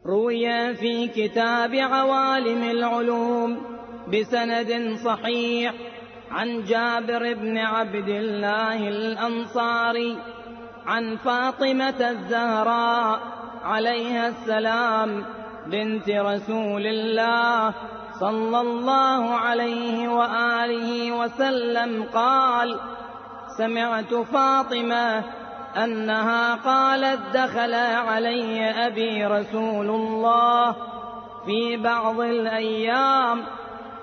روي في كتاب عوالم العلوم بسند صحيح عن جابر بن عبد الله الأنصاري عن فاطمة الزهراء عليها السلام بنت رسول الله صلى الله عليه وآله وسلم قال: سمعت فاطمة أنها قالت: دخل علي أبي رسول الله في بعض الأيام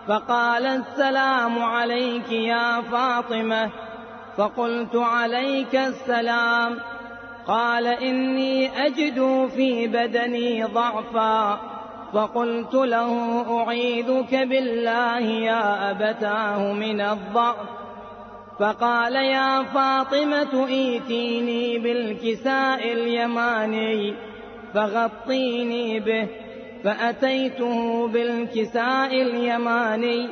فقال: السلام عليك يا فاطمة. فقلت: عليك السلام. قال: إني أجد في بدني ضعفا. فقلت له: أعيذك بالله يا أبتاه من الضعف. فقال: يا فاطمة ائتيني بالكساء اليماني فغطيني به. فأتيته بالكساء اليماني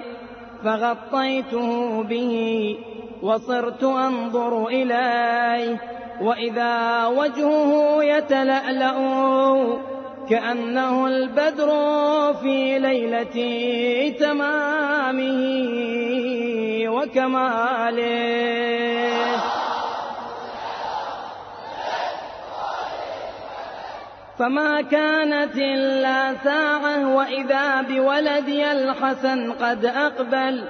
فغطيته به وصرت أنظر إليه وإذا وجهه يتلألأ كأنه البدر في ليلة تمامه وكماله. فما كانت إلا ساعة وإذا بولدي الحسن قد أقبل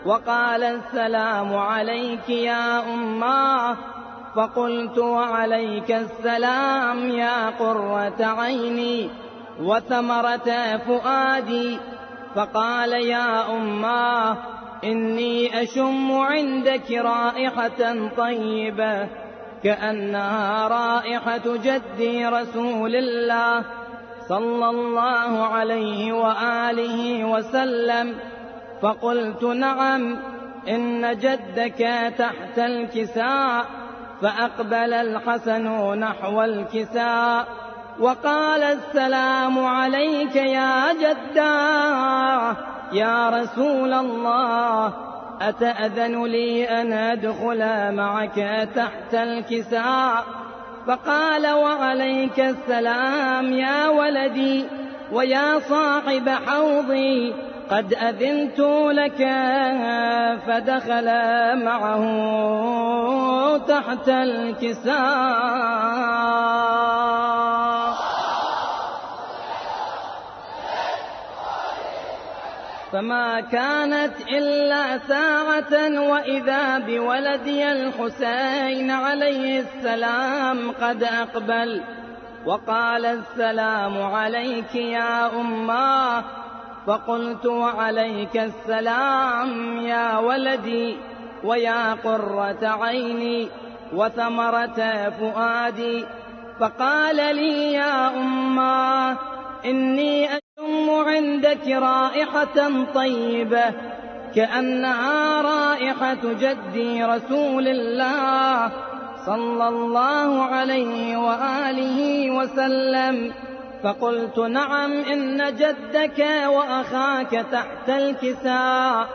وقال: السلام عليك يا أماه. فقلت: وعليك السلام يا قرة عيني وثمرة فؤادي. فقال: يا أماه، إني أشم عندك رائحة طيبة كأنها رائحة جدي رسول الله صلى الله عليه وآله وسلم. فقلت: نعم، إن جدك تحت الكساء. فأقبل الحسن نحو الكساء وقال: السلام عليك يا جداه يا رسول الله، أتأذن لي أن أدخل معك تحت الكساء؟ فقال: وعليك السلام يا ولدي ويا صاحب حوضي، قد أذنت لك. فدخل معه تحت الكساء. فما كانت إلا ساعة وإذا بولدي الحسين عليه السلام قد أقبل وقال: السلام عليك يا أماه. فقلت: وعليك السلام يا ولدي ويا قرة عيني وثمرة فؤادي. فقال لي: يا أماه، إني أشم عندك رائحة طيبة كأنها رائحة جدي رسول الله صلى الله عليه وآله وسلم. فقلت: نعم، إن جدك وأخاك تحت الكساء.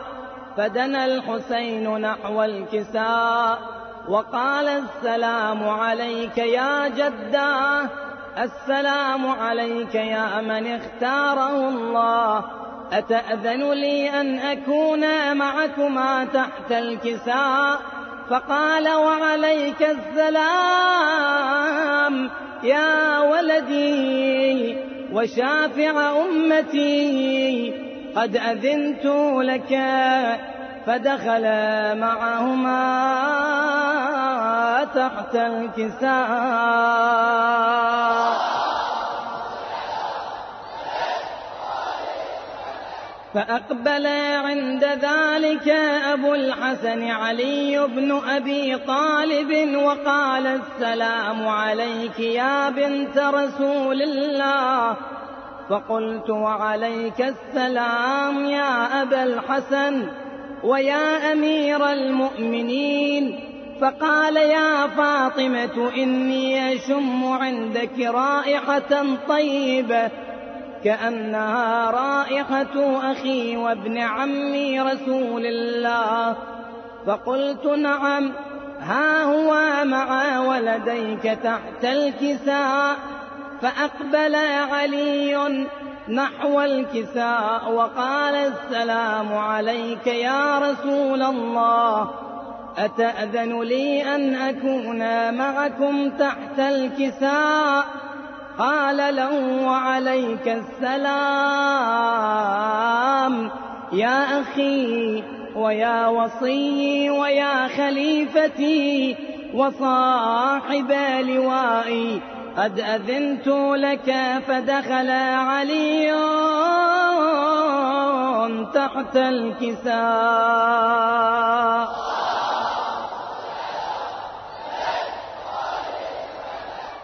فدنا الحسين نحو الكساء وقال: السلام عليك يا جداه، السلام عليك يا من اختاره الله، أتأذن لي أن أكون معكما تحت الكساء؟ فقال: وعليك السلام يا ولدي وشافع أمتي، قد أذنت لك. فدخل معهما تحت الكساء. فأقبل عند ذلك أبو الحسن علي بن أبي طالب وقال: السلام عليك يا بنت رسول الله. فقلت: وعليك السلام يا أبا الحسن ويا أمير المؤمنين. فقال: يا فاطمة، إني أشم عندك رائحة طيبة كأنها رائحة أخي وابن عمي رسول الله. فقلت: نعم، ها هو مع ولديك تحت الكساء. فأقبل علي نحو الكساء وقال السلام عليك يا رسول الله، أتأذن لي أن أكون معكم تحت الكساء؟ قال له وعليك السلام يا أخي ويا وصي ويا خليفتي وصاحب لوائي، قد أذنت لك. فدخل علي تحت الكساء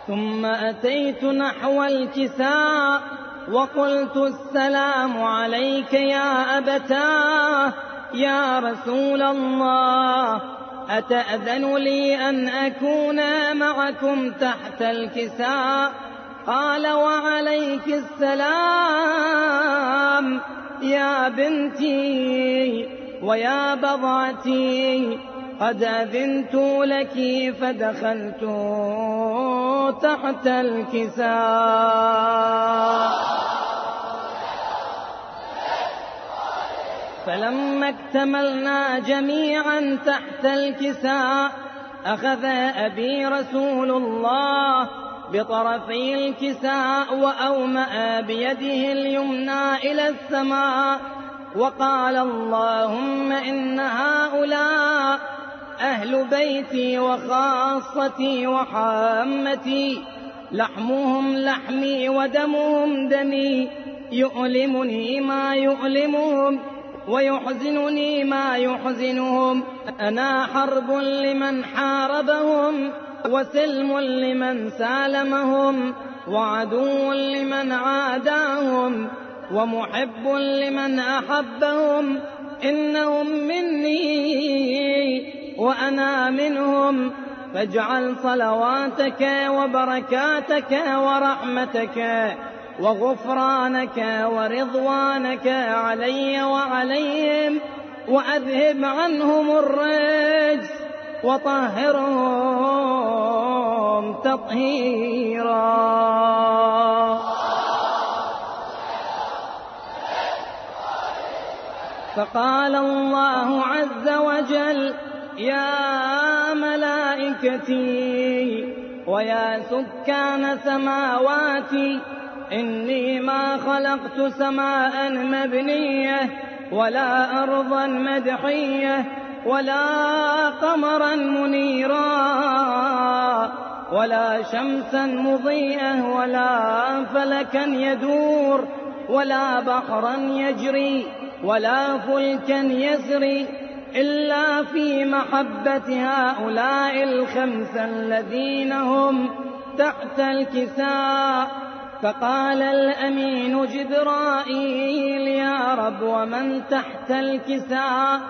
ثم أتيت نحو الكساء وقلت السلام عليك يا أبتاه يا رسول الله، أتأذن لي أن أكون معكم تحت الكساء؟ قال وعليك السلام يا بنتي ويا بضعتي، قد أذنت لك. فدخلت تحت الكساء فلما اكتملنا جميعا تحت الكساء أخذ أبي رسول الله بطرفي الكساء وأومأ بيده اليمنى إلى السماء وقال اللهم إن هؤلاء أهل بيتي وخاصتي وحامتي، لحمهم لحمي ودمهم دمي، يؤلمني ما يؤلمهم ويحزنني ما يحزنهم، أنا حرب لمن حاربهم وسلم لمن سالمهم وعدو لمن عاداهم ومحب لمن أحبهم، إنهم مني وأنا منهم، فاجعل صلواتك وبركاتك ورحمتك وغفرانك ورضوانك علي وعليهم، وأذهب عنهم الرجس وطهرهم تطهيرا. فقال الله عز وجل يا ملائكتي ويا سكان سماواتي، إني ما خلقت سماء مبنية ولا أرضا مدحية ولا قمرا منيرا ولا شمسا مضيئة ولا فلكا يدور ولا بحرا يجري ولا فلكا يسري، إلا في محبة هؤلاء الخمسة الذين هم تحت الكساء. فقال الأمين جبرائيل يا رب ومن تحت الكساء؟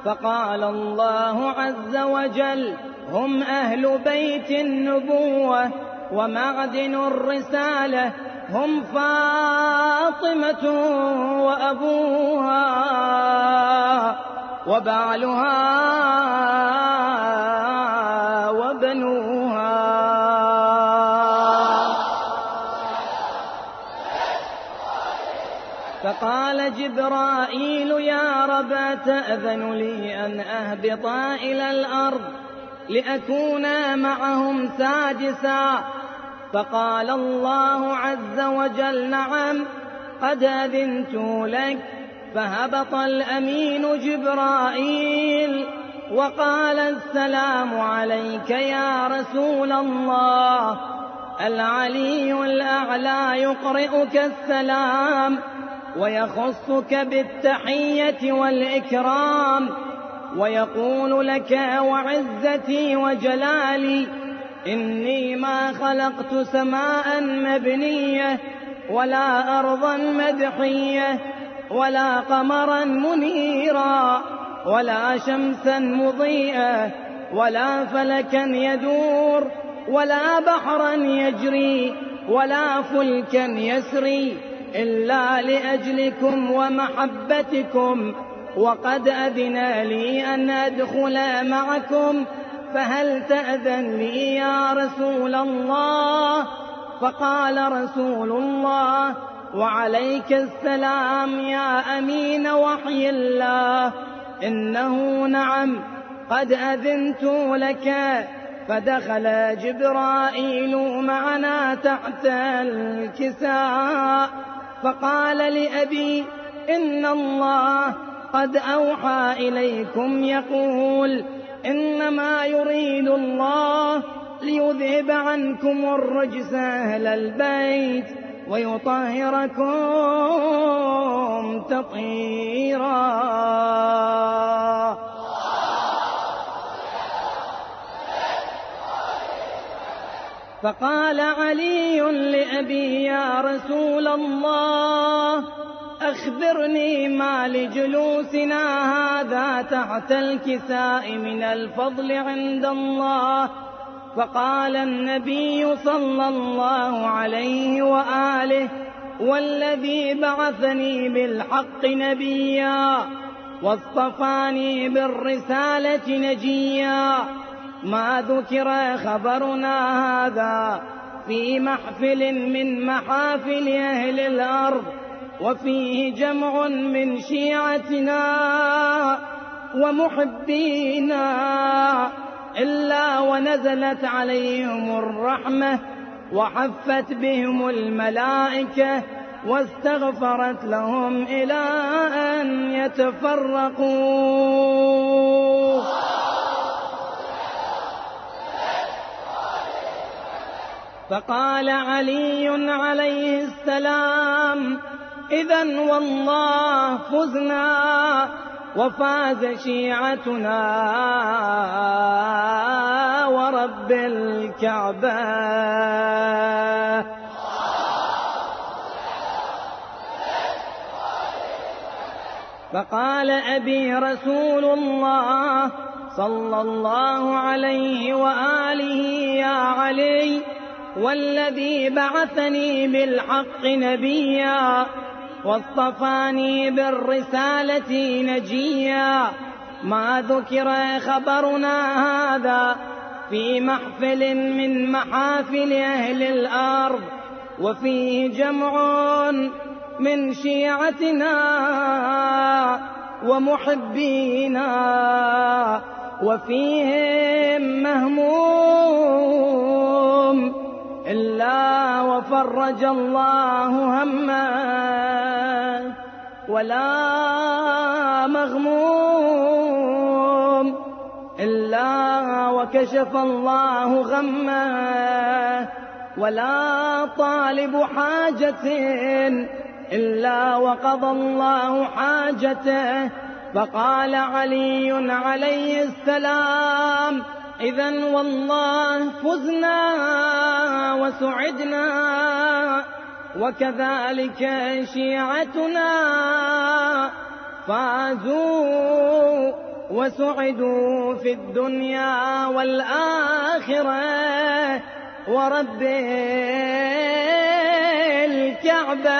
فقال الله عز وجل هم أهل بيت النبوة ومعدن الرسالة، هم فاطمة وأبوها وبعلها وبنوها. فقال جبرائيل يا رب تأذن لي أن أهبط إلى الأرض لأكون معهم سادسا؟ فقال الله عز وجل نعم قد أذنت لك. فهبط الأمين جبرائيل وقال السلام عليك يا رسول الله، العلي الأعلى يقرئك السلام ويخصك بالتحية والإكرام ويقول لك وعزتي وجلالي إني ما خلقت سماء مبنية ولا أرضا مدحية ولا قمرا منيرا ولا شمسا مضيئة ولا فلكا يدور ولا بحرا يجري ولا فلكا يسري إلا لأجلكم ومحبتكم، وقد أذن لي أن أدخل معكم، فهل تأذن لي يا رسول الله؟ فقال رسول الله: وعليك السلام يا أمين وحي الله، إنه نعم قد أذنت لك. فدخل جبرائيل معنا تحت الكساء فقال لأبي: إن الله قد أوحى إليكم يقول: إنما يريد الله ليذهب عنكم الرجس أهل البيت ويطهركم تطهيرا. فقال علي لأبي: يا رسول الله، أخبرني ما لجلوسنا هذا تحت الكساء من الفضل عند الله. فقال النبي صلى الله عليه وآله: والذي بعثني بالحق نبيا واصطفاني بالرسالة نجيا، ما ذكر خبرنا هذا في محفل من محافل أهل الأرض وفيه جمع من شيعتنا ومحبينا إلا ونزلت عليهم الرحمة وحفت بهم الملائكة واستغفرت لهم إلى أن يتفرقوا. فقال علي عليه السلام: إذن والله فزنا وفاز شيعتنا ورب الكعبة. فقال أبي: رسول الله صلى الله عليه وآله: يا علي، والذي بعثني بالحق نبيا واصطفاني بالرسالة نجيا، ما ذكر خبرنا هذا في محفل من محافل أهل الأرض وفيه جمع من شيعتنا ومحبينا وفيهم مهموم إلا وفرج الله همه، ولا مغموم إلا وكشف الله غمه، ولا طالب حاجة إلا وقضى الله حاجته. فقال علي عليه السلام: إذن والله فزنا وسعدنا، وكذلك شيعتنا فازوا وسعدوا في الدنيا والآخرة ورب الكعبة.